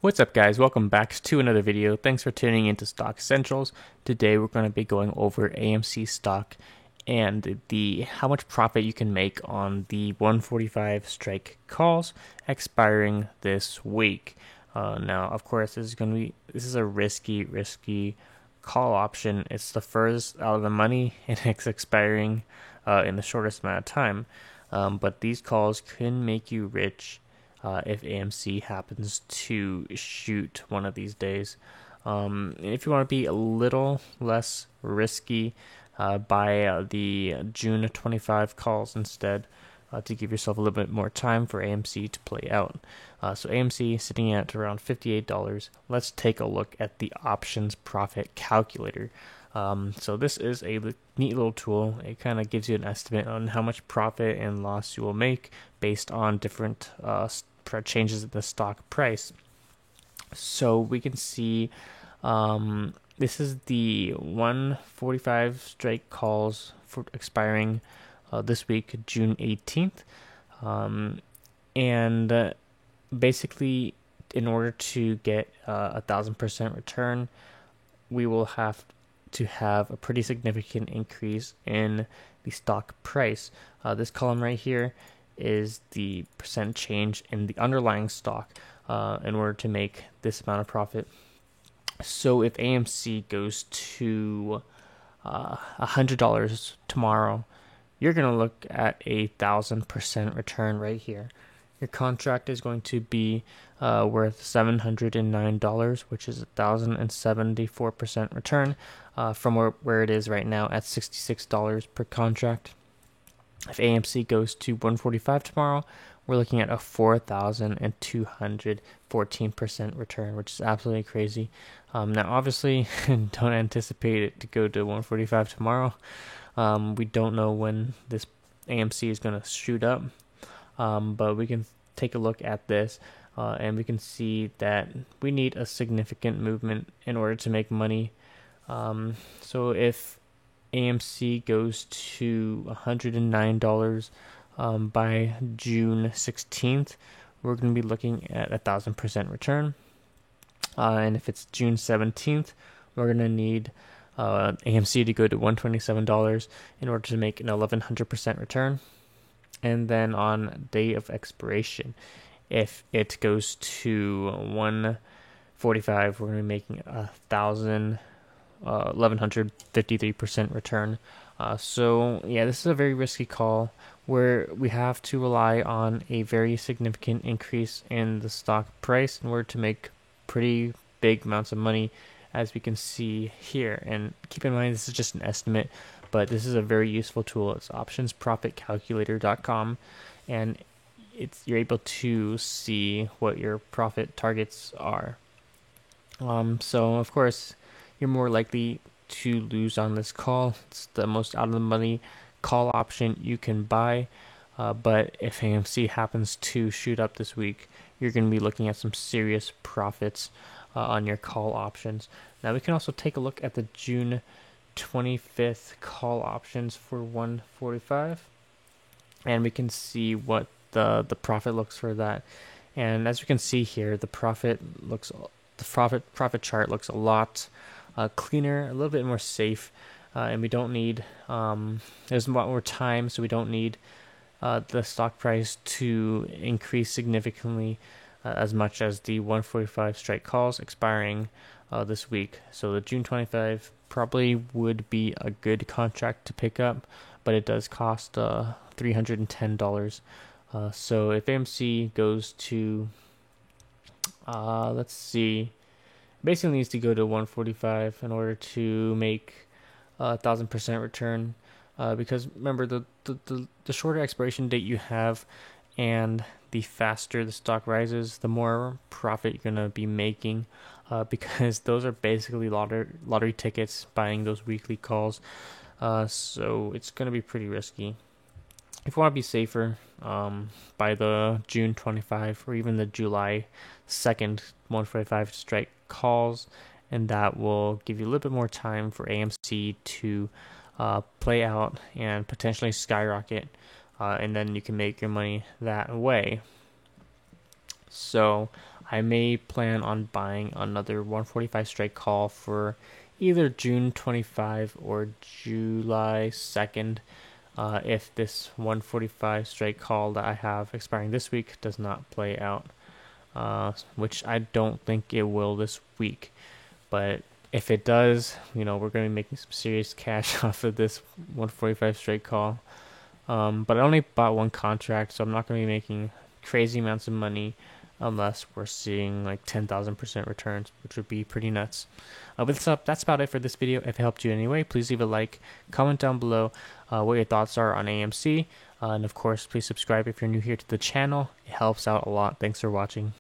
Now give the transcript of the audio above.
What's up, guys? Welcome back to another video. Thanks for tuning into Stock Essentials. Today we're going to be going over AMC stock and the how much profit you can make on the 145 strike calls expiring this week. Now, of course, this is a risky call option. It's the first out of the money and it's expiring in the shortest amount of time. But these calls can make you rich if AMC happens to shoot one of these days. If you want to be a little less risky, buy the June 25 calls instead to give yourself a little bit more time for AMC to play out. So AMC sitting at around $58. Let's take a look at the options profit calculator. So this is a neat little tool. It kind of gives you an estimate on how much profit and loss you will make based on different changes in the stock price. So we can see this is the 145 strike calls for expiring this week, June 18th. And basically, in order to get 1,000% return, we will have to have a pretty significant increase in the stock price. This column right here is the percent change in the underlying stock in order to make this amount of profit. So if AMC goes to $100 tomorrow, you're going to look at 1,000% return right here. Your contract is going to be worth $709, which is 1,074% return from where it is right now at $66 per contract. If AMC goes to 145 tomorrow, we're looking at a 4,214% return, which is absolutely crazy. Now, obviously, don't anticipate it to go to 145 tomorrow. We don't know when this AMC is going to shoot up, but we can take a look at this, and we can see that we need a significant movement in order to make money. So if AMC goes to $109 by June 16th, we're going to be looking at 1,000% return. And if it's June 17th, we're going to need AMC to go to $127 in order to make an 1,100% return. And then on day of expiration, if it goes to 145, we're going to be making 1,153% return. So yeah, this is a very risky call where we have to rely on a very significant increase in the stock price in order to make pretty big amounts of money, as we can see here. And keep in mind, this is just an estimate, but this is a very useful tool. It's optionsprofitcalculator.com, and you're able to see what your profit targets are. So of course, you're more likely to lose on this call. It's the most out of the money call option you can buy. But if AMC happens to shoot up this week, you're going to be looking at some serious profits on your call options. Now we can also take a look at the June 25th call options for 145, and we can see what the profit looks for that. And as we can see here, the profit chart looks a lot cleaner, a little bit more safe, and we don't need there's a lot more time, so we don't need the stock price to increase significantly as much as the 145 strike calls expiring this week. So the June 25 probably would be a good contract to pick up, but it does cost $310. So if AMC goes to let's see, basically needs to go to 145 in order to make 1,000% return. Because remember, the shorter expiration date you have and the faster the stock rises, the more profit you're going to be making, because those are basically lottery tickets, buying those weekly calls. So it's going to be pretty risky. If you want to be safer, by the June 25 or even the July 2nd 145 strike calls, and that will give you a little bit more time for AMC to play out and potentially skyrocket, and then you can make your money that way. So I may plan on buying another 145 strike call for either June 25 or July 2nd. If this 145 strike call that I have expiring this week does not play out, which I don't think it will this week. But if it does, we're going to be making some serious cash off of this 145 straight call. But I only bought one contract, so I'm not going to be making crazy amounts of money unless we're seeing like 10,000% returns, which would be pretty nuts. That's about it for this video. If it helped you in any way, please leave a like, comment down below what your thoughts are on AMC, and of course, please subscribe if you're new here to the channel. It helps out a lot. Thanks for watching.